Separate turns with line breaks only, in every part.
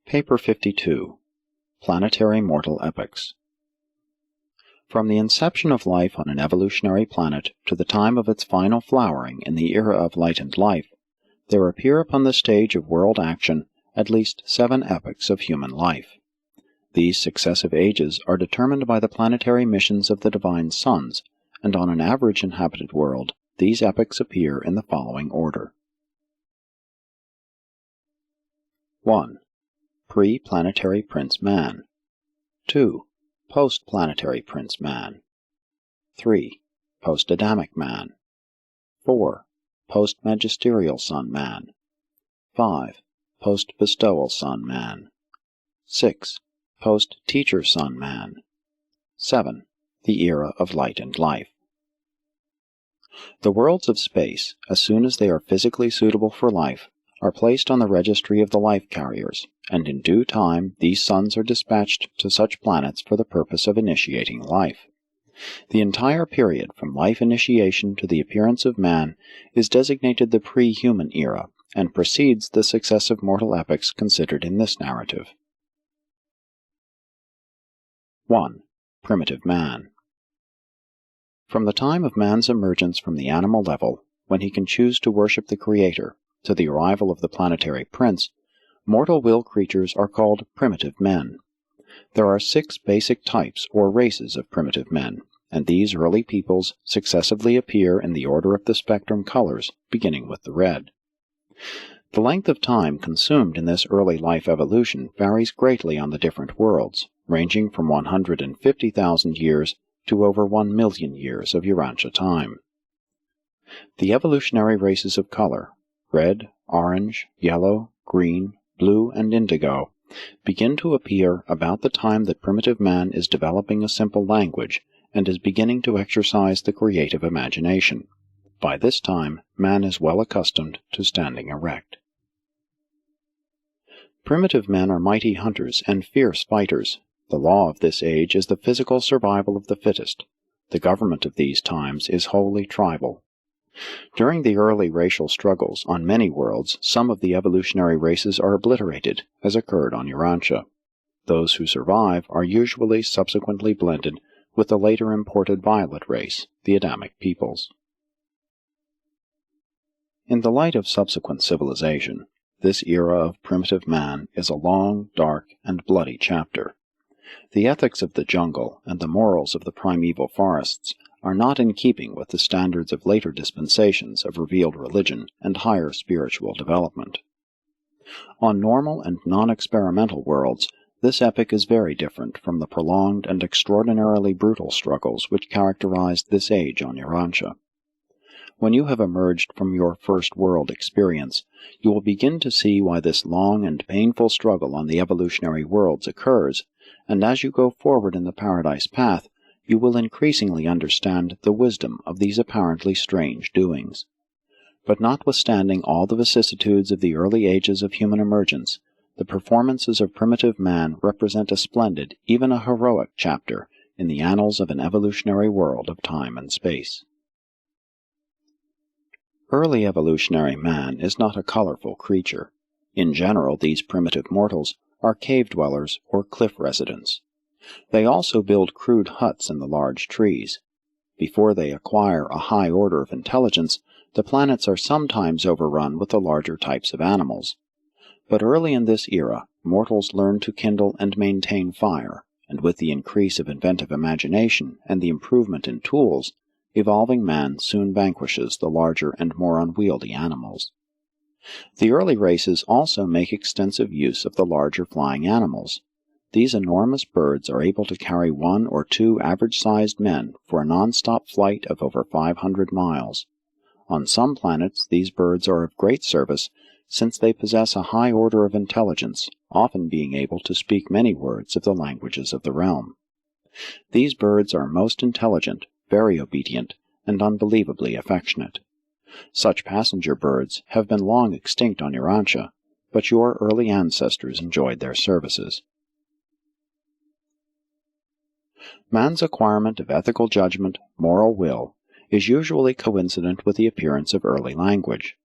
Paper 52. Planetary Mortal Epochs. From the inception of life on an evolutionary planet to the time of its final flowering in the era of light and life, there appear upon the stage of world action at least 7 epochs of human life. These successive ages are determined by the planetary missions of the divine suns, and on an average inhabited world, these epochs appear in the following order. 1. Pre-planetary Prince Man. 2. Post-planetary Prince Man. 3. Post-Adamic Man. 4. Post-magisterial Sun Man. 5. Post-bestowal Sun Man. 6. Post-teacher Sun Man. 7. The era of light and life. The worlds of space, as soon as they are physically suitable for life, are placed on the registry of the life carriers, and in due time these suns are dispatched to such planets for the purpose of initiating life. The entire period from life initiation to the appearance of man is designated the pre-human era, and precedes the successive mortal epochs considered in this narrative. 1. Primitive Man. From the time of man's emergence from the animal level, when he can choose to worship the Creator, to the arrival of the planetary prince, mortal will creatures are called primitive men. There are 6 basic types or races of primitive men, and these early peoples successively appear in the order of the spectrum colors, beginning with the red. The length of time consumed in this early life evolution varies greatly on the different worlds, ranging from 150,000 years to over 1 million years of Urantia time. The evolutionary races of color, red, orange, yellow, green, blue, and indigo, begin to appear about the time that primitive man is developing a simple language and is beginning to exercise the creative imagination. By this time, man is well accustomed to standing erect. Primitive men are mighty hunters and fierce fighters. The law of this age is the physical survival of the fittest. The government of these times is wholly tribal. During the early racial struggles on many worlds, some of the evolutionary races are obliterated, as occurred on Urantia. Those who survive are usually subsequently blended with the later imported violet race, the Adamic peoples. In the light of subsequent civilization, this era of primitive man is a long, dark, and bloody chapter. The ethics of the jungle and the morals of the primeval forests are not in keeping with the standards of later dispensations of revealed religion and higher spiritual development. On normal and non-experimental worlds, this epoch is very different from the prolonged and extraordinarily brutal struggles which characterized this age on Urantia. When you have emerged from your first world experience, you will begin to see why this long and painful struggle on the evolutionary worlds occurs, and as you go forward in the paradise path, you will increasingly understand the wisdom of these apparently strange doings. But notwithstanding all the vicissitudes of the early ages of human emergence, the performances of primitive man represent a splendid, even a heroic chapter in the annals of an evolutionary world of time and space. Early evolutionary man is not a colorful creature. In general, these primitive mortals are cave dwellers or cliff residents. They also build crude huts in the large trees. Before they acquire a high order of intelligence, the planets are sometimes overrun with the larger types of animals. But early in this era, mortals learn to kindle and maintain fire, and with the increase of inventive imagination and the improvement in tools, evolving man soon vanquishes the larger and more unwieldy animals. The early races also make extensive use of the larger flying animals. These enormous birds are able to carry 1 or 2 average-sized men for a non-stop flight of over 500 miles. On some planets, these birds are of great service since they possess a high order of intelligence, often being able to speak many words of the languages of the realm. These birds are most intelligent, very obedient, and unbelievably affectionate. Such passenger birds have been long extinct on Urantia, but your early ancestors enjoyed their services. Man's acquirement of ethical judgment, moral will, is usually coincident with the appearance of early language.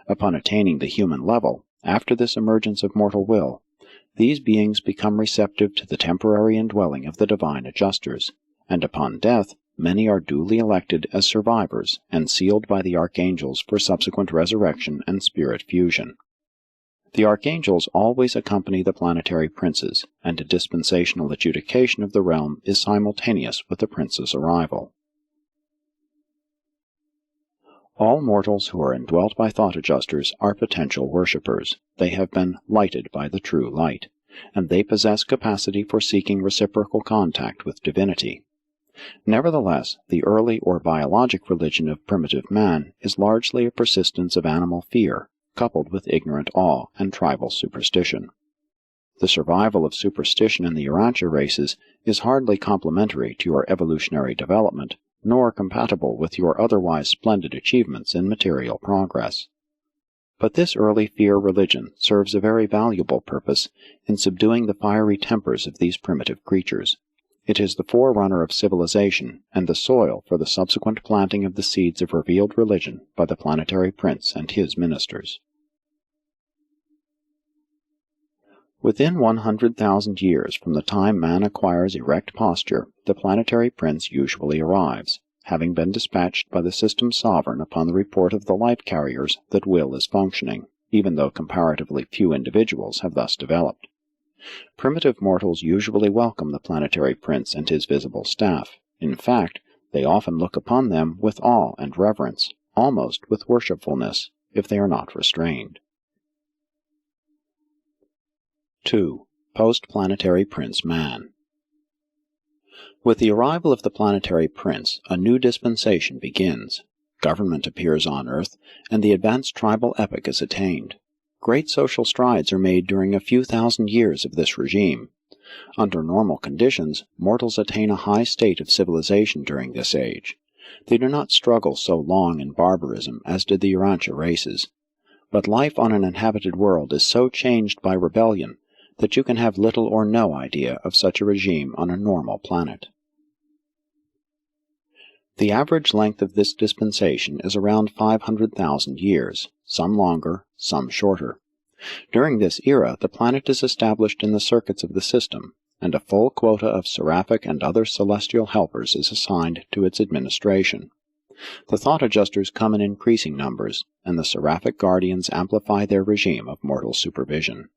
Upon attaining the human level, after this emergence of mortal will, these beings become receptive to the temporary indwelling of the divine adjusters, and upon death, many are duly elected as survivors and sealed by the archangels for subsequent resurrection and spirit fusion. The archangels always accompany the planetary princes, and a dispensational adjudication of the realm is simultaneous with the prince's arrival. All mortals who are indwelt by thought adjusters are potential worshippers. They have been lighted by the true light, and they possess capacity for seeking reciprocal contact with divinity. Nevertheless, the early or biologic religion of primitive man is largely a persistence of animal fear, coupled with ignorant awe and tribal superstition. The survival of superstition in the Urantia races is hardly complementary to your evolutionary development, nor compatible with your otherwise splendid achievements in material progress. But this early fear religion serves a very valuable purpose in subduing the fiery tempers of these primitive creatures. It is the forerunner of civilization and the soil for the subsequent planting of the seeds of revealed religion by the planetary prince and his ministers. Within 100,000 years from the time man acquires erect posture, the planetary prince usually arrives, having been dispatched by the system sovereign upon the report of the light carriers that will is functioning, even though comparatively few individuals have thus developed. Primitive mortals usually welcome the planetary prince and his visible staff. In fact, they often look upon them with awe and reverence, almost with worshipfulness, if they are not restrained. 2. Post-planetary prince man. With the arrival of the planetary prince, a new dispensation begins. Government appears on Earth, and the advanced tribal epoch is attained. Great social strides are made during a few thousand years of this regime. Under normal conditions, mortals attain a high state of civilization during this age. They do not struggle so long in barbarism as did the Urantia races. But life on an inhabited world is so changed by rebellion that you can have little or no idea of such a regime on a normal planet. The average length of this dispensation is around 500,000 years, some longer, some shorter. During this era, the planet is established in the circuits of the system, and a full quota of seraphic and other celestial helpers is assigned to its administration. The thought adjusters come in increasing numbers, and the seraphic guardians amplify their regime of mortal supervision.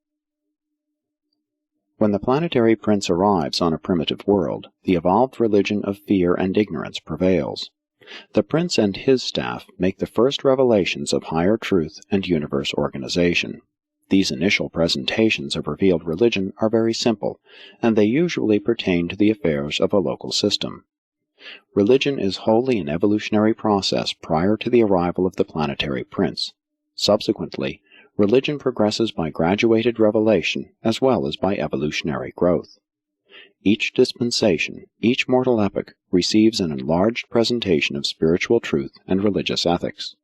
When the planetary prince arrives on a primitive world, the evolved religion of fear and ignorance prevails. The prince and his staff make the first revelations of higher truth and universe organization. These initial presentations of revealed religion are very simple, and they usually pertain to the affairs of a local system. Religion is wholly an evolutionary process prior to the arrival of the planetary prince. Subsequently, religion progresses by graduated revelation as well as by evolutionary growth. Each dispensation, each mortal epoch, receives an enlarged presentation of spiritual truth and religious ethics.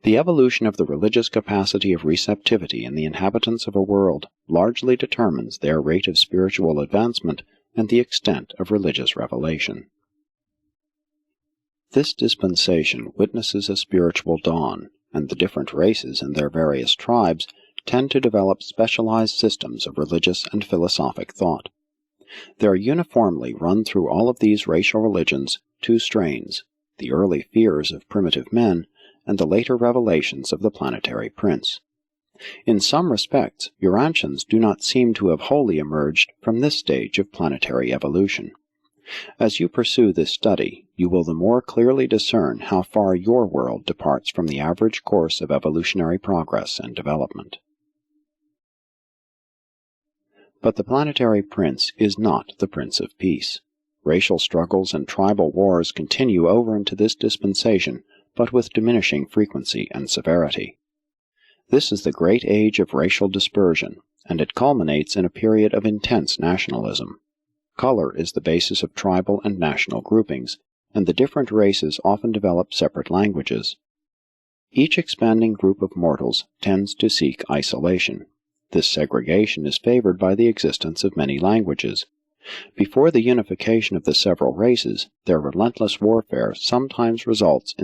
The evolution of the religious capacity of receptivity in the inhabitants of a world largely determines their rate of spiritual advancement and the extent of religious revelation. This dispensation witnesses a spiritual dawn, and the different races and their various tribes tend to develop specialized systems of religious and philosophic thought. There are uniformly run through all of these racial religions two strains, the early fears of primitive men and the later revelations of the planetary prince. In some respects, Urantians do not seem to have wholly emerged from this stage of planetary evolution. As you pursue this study, you will the more clearly discern how far your world departs from the average course of evolutionary progress and development. But the planetary prince is not the Prince of Peace. Racial struggles and tribal wars continue over into this dispensation, but with diminishing frequency and severity. This is the great age of racial dispersion, and it culminates in a period of intense nationalism. Color is the basis of tribal and national groupings, and the different races often develop separate languages. Each expanding group of mortals tends to seek isolation. This segregation is favored by the existence of many languages. Before the unification of the several races, their relentless warfare sometimes results in